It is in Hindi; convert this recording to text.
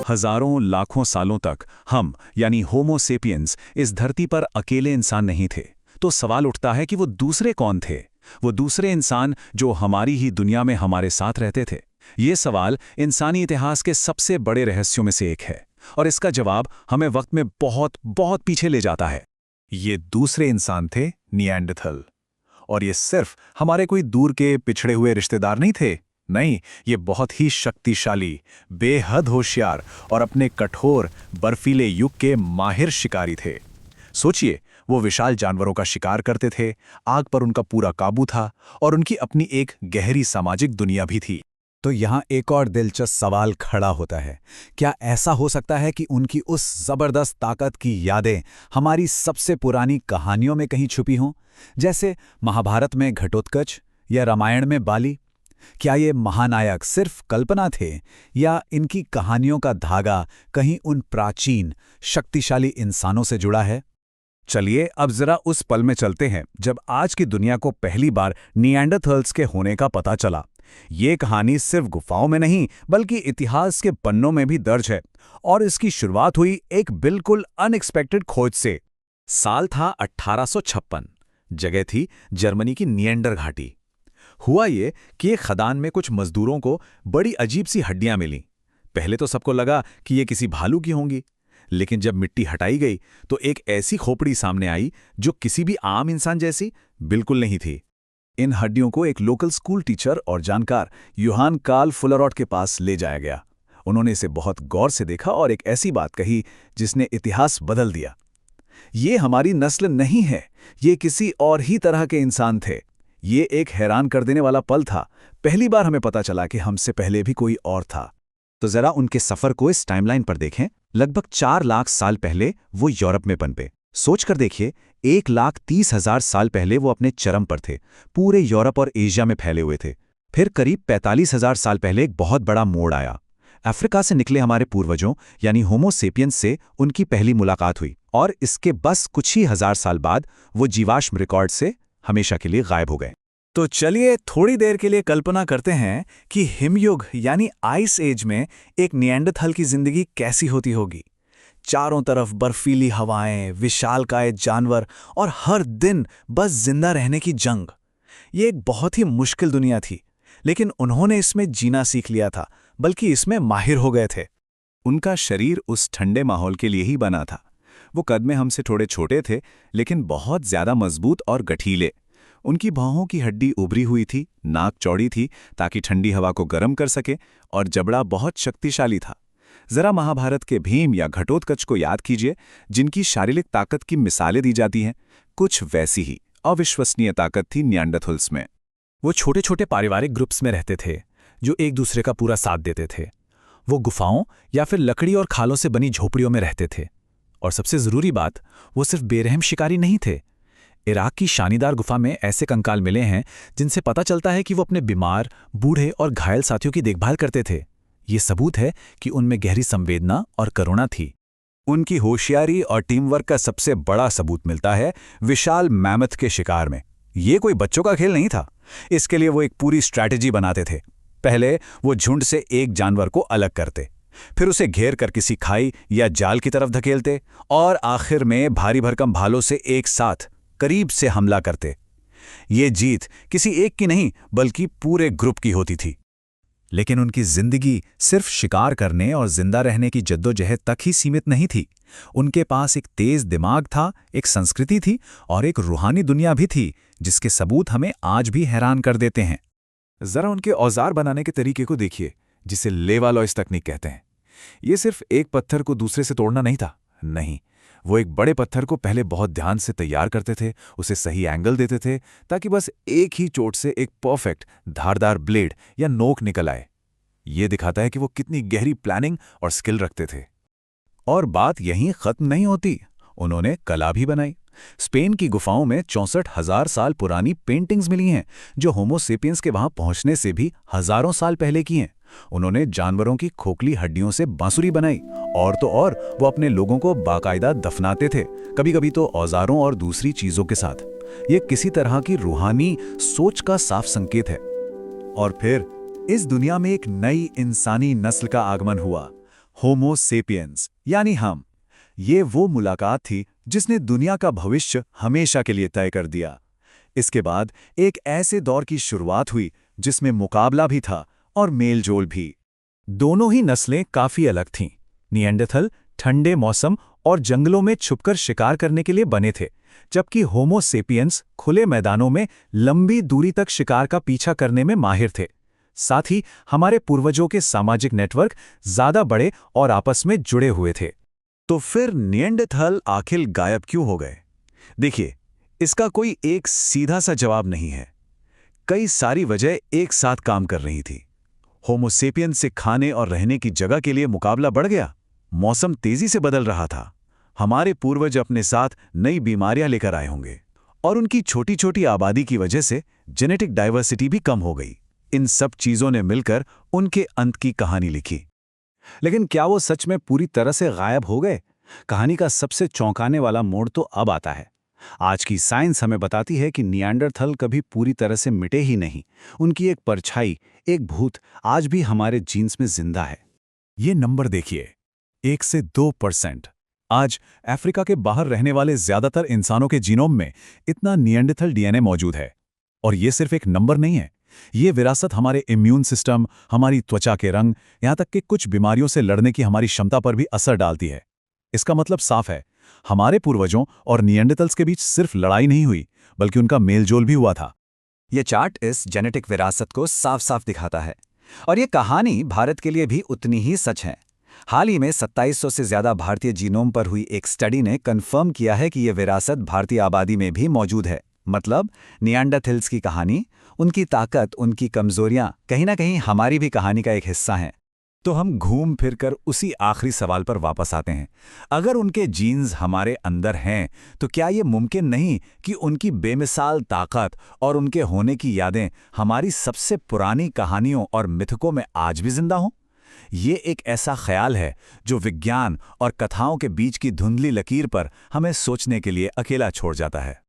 हजारों लाखों सालों तक हम यानी होमो सेपियंस इस धरती पर अकेले इंसान नहीं थे। तो सवाल उठता है कि वो दूसरे कौन थे, वो दूसरे इंसान जो हमारी ही दुनिया में हमारे साथ रहते थे। ये सवाल इंसानी इतिहास के सबसे बड़े रहस्यों में से एक है और इसका जवाब हमें वक्त में बहुत बहुत पीछे ले जाता है। ये दूसरे इंसान थे निएंडरथल। और ये सिर्फ हमारे कोई दूर के पिछड़े हुए रिश्तेदार नहीं थे। नहीं, ये बहुत ही शक्तिशाली, बेहद होशियार और अपने कठोर बर्फीले युग के माहिर शिकारी थे। सोचिए, वो विशाल जानवरों का शिकार करते थे, आग पर उनका पूरा काबू था और उनकी अपनी एक गहरी सामाजिक दुनिया भी थी। तो यहाँ एक और दिलचस्प सवाल खड़ा होता है, क्या ऐसा हो सकता है कि उनकी उस जबरदस्त ताकत की यादें हमारी सबसे पुरानी कहानियों में कहीं छुपी हों, जैसे महाभारत में घटोत्कच या रामायण में बाली? क्या ये महानायक सिर्फ कल्पना थे या इनकी कहानियों का धागा कहीं उन प्राचीन शक्तिशाली इंसानों से जुड़ा है? चलिए अब जरा उस पल में चलते हैं जब आज की दुनिया को पहली बार निएंडरथल्स के होने का पता चला। ये कहानी सिर्फ गुफाओं में नहीं बल्कि इतिहास के पन्नों में भी दर्ज है और इसकी शुरुआत हुई एक बिल्कुल अनएक्सपेक्टेड खोज से। साल था 1856। जगह थी जर्मनी की निएंडर घाटी। हुआ ये कि एक खदान में कुछ मजदूरों को बड़ी अजीब सी हड्डियां मिलीं। पहले तो सबको लगा कि ये किसी भालू की होंगी, लेकिन जब मिट्टी हटाई गई तो एक ऐसी खोपड़ी सामने आई जो किसी भी आम इंसान जैसी बिल्कुल नहीं थी। इन हड्डियों को एक लोकल स्कूल टीचर और जानकार योहान कार्ल फुलरॉट के पास ले जाया गया। उन्होंने इसे बहुत गौर से देखा और एक ऐसी बात कही जिसने इतिहास बदल दिया। ये हमारी नस्ल नहीं है, ये किसी और ही तरह के इंसान थे। ये एक हैरान कर देने वाला पल था। पहली बार हमें पता चला कि हमसे पहले भी कोई और था। तो जरा उनके सफर को इस टाइमलाइन पर देखें। लगभग 4 लाख साल पहले वो यूरोप में पनपे। सोचकर देखिए, 1,30,000 साल पहले वो अपने चरम पर थे, पूरे यूरोप और एशिया में फैले हुए थे। फिर करीब 45,000 साल पहले एक बहुत बड़ा मोड़ आया। अफ्रीका से निकले हमारे पूर्वजों यानी होमो सेपियंस से उनकी पहली मुलाकात हुई और इसके बस कुछ ही हजार साल बाद वो जीवाश्म रिकॉर्ड से हमेशा के लिए गायब हो गए। तो चलिए थोड़ी देर के लिए कल्पना करते हैं कि हिमयुग यानी आइस एज में एक निएंडरथल की जिंदगी कैसी होती होगी। चारों तरफ बर्फीली हवाएं, विशालकाय जानवर और हर दिन बस जिंदा रहने की जंग। ये एक बहुत ही मुश्किल दुनिया थी, लेकिन उन्होंने इसमें जीना सीख लिया था, बल्कि इसमें माहिर हो गए थे। उनका शरीर उस ठंडे माहौल के लिए ही बना था। वो कद में हमसे थोड़े छोटे थे, लेकिन बहुत ज्यादा मजबूत और गठीले। उनकी बाहों की हड्डी उभरी हुई थी, नाक चौड़ी थी ताकि ठंडी हवा को गर्म कर सके और जबड़ा बहुत शक्तिशाली था। जरा महाभारत के भीम या घटोत्कच को याद कीजिए, जिनकी शारीरिक ताकत की मिसालें दी जाती हैं। कुछ वैसी ही अविश्वसनीय ताकत थी निएंडरथल्स में। वो छोटे छोटे पारिवारिक ग्रुप्स में रहते थे जो एक दूसरे का पूरा साथ देते थे। वो गुफाओं या फिर लकड़ी और खालों से बनी झोपड़ियों में रहते थे। और सबसे ज़रूरी बात, वो सिर्फ बेरहम शिकारी नहीं थे। इराक की शानीदार गुफा में ऐसे कंकाल मिले हैं जिनसे पता चलता है कि वो अपने बीमार, बूढ़े और घायल साथियों की देखभाल करते थे। ये सबूत है कि उनमें गहरी संवेदना और करुणा थी। उनकी होशियारी और टीम वर्क का सबसे बड़ा सबूत मिलता है विशाल मैमथ के शिकार में। ये कोई बच्चों का खेल नहीं था। इसके लिए वो एक पूरी स्ट्रैटेजी बनाते थे। पहले वो झुंड से एक जानवर को अलग करते, फिर उसे घेर कर किसी खाई या जाल की तरफ धकेलते और आखिर में भारी भरकम भालों से एक साथ करीब से हमला करते। ये जीत किसी एक की नहीं बल्कि पूरे ग्रुप की होती थी। लेकिन उनकी जिंदगी सिर्फ शिकार करने और जिंदा रहने की जद्दोजहद तक ही सीमित नहीं थी। उनके पास एक तेज दिमाग था, एक संस्कृति थी और एक रूहानी दुनिया भी थी जिसके सबूत हमें आज भी हैरान कर देते हैं। जरा उनके औजार बनाने के तरीके को देखिए, जिसे लेवालॉइस तकनीक कहते हैं। ये सिर्फ एक पत्थर को दूसरे से तोड़ना नहीं था। नहीं, वो एक बड़े पत्थर को पहले बहुत ध्यान से तैयार करते थे, उसे सही एंगल देते थे ताकि बस एक ही चोट से एक परफेक्ट धारदार ब्लेड या नोक निकल आए। ये दिखाता है कि वो कितनी गहरी प्लानिंग और स्किल रखते थे। और बात यहीं खत्म नहीं होती, उन्होंने कला भी बनाई। स्पेन की गुफाओं में 64,000 साल पुरानी पेंटिंग्स मिली हैं जो होमो सेपियंस के वहां पहुंचने से भी हजारों साल पहले की हैं। उन्होंने जानवरों की खोखली हड्डियों से बांसुरी बनाई और तो और वो अपने लोगों को बाकायदा दफनाते थे, कभी कभी तो औजारों और दूसरी चीजों के साथ। ये किसी तरह की रूहानी सोच का साफ संकेत है। और फिर इस दुनिया में एक नई इंसानी नस्ल का आगमन हुआ। होमो सेपियंस यानी हम। ये वो मुलाकात थी जिसने दुनिया का भविष्य हमेशा के लिए तय कर दिया। इसके बाद एक ऐसे दौर की शुरुआत हुई जिसमें मुकाबला भी था और मेलजोल भी। दोनों ही नस्लें काफी अलग थीं। निएंडरथल ठंडे मौसम और जंगलों में छुपकर शिकार करने के लिए बने थे, जबकि होमो सेपियंस खुले मैदानों में लंबी दूरी तक शिकार का पीछा करने में माहिर थे। साथ ही हमारे पूर्वजों के सामाजिक नेटवर्क ज्यादा बड़े और आपस में जुड़े हुए थे। तो फिर निएंडरथल आखिर गायब क्यों हो गए? देखिए, इसका कोई एक सीधा सा जवाब नहीं है। कई सारी वजह एक साथ काम कर रही थी। होमो सेपियंस से खाने और रहने की जगह के लिए मुकाबला बढ़ गया। मौसम तेजी से बदल रहा था। हमारे पूर्वज अपने साथ नई बीमारियां लेकर आए होंगे और उनकी छोटी छोटी आबादी की वजह से जेनेटिक डाइवर्सिटी भी कम हो गई। इन सब चीजों ने मिलकर उनके अंत की कहानी लिखी। लेकिन क्या वो सच में पूरी तरह से गायब हो गए? कहानी का सबसे चौंकाने वाला मोड़ तो अब आता है। आज की साइंस हमें बताती है कि निएंडरथल कभी पूरी तरह से मिटे ही नहीं। उनकी एक परछाई, एक भूत आज भी हमारे जीन्स में जिंदा है। ये नंबर देखिए, 1 से 2%। आज अफ्रीका के बाहर रहने वाले ज्यादातर इंसानों के जीनोम में इतना निएंडरथल डीएनए मौजूद है। और ये सिर्फ एक नंबर नहीं है, ये विरासत हमारे इम्यून सिस्टम, हमारी त्वचा के रंग, यहाँ तक कि कुछ बीमारियों से लड़ने की हमारी क्षमता पर भी असर डालती है। इसका मतलब साफ है, हमारे पूर्वजों और निएंडरथल्स के बीच सिर्फ लड़ाई नहीं हुई, बल्कि उनका मेलजोल भी हुआ था। यह चार्ट इस जेनेटिक विरासत को साफ साफ दिखाता है। और ये कहानी भारत के लिए भी उतनी ही सच है। हाल ही में 2700 से ज्यादा भारतीय जीनोम पर हुई एक स्टडी ने कन्फर्म किया है कि यह विरासत भारतीय आबादी में भी मौजूद है। मतलब निएंडरथल्स की कहानी, उनकी ताकत, उनकी कमजोरियां कहीं ना कहीं हमारी भी कहानी का एक हिस्सा हैं। तो हम घूम फिरकर उसी आखिरी सवाल पर वापस आते हैं। अगर उनके जीन्स हमारे अंदर हैं, तो क्या ये मुमकिन नहीं कि उनकी बेमिसाल ताकत और उनके होने की यादें हमारी सबसे पुरानी कहानियों और मिथकों में आज भी जिंदा हों? ये एक ऐसा ख्याल है जो विज्ञान और कथाओं के बीच की धुंधली लकीर पर हमें सोचने के लिए अकेला छोड़ जाता है।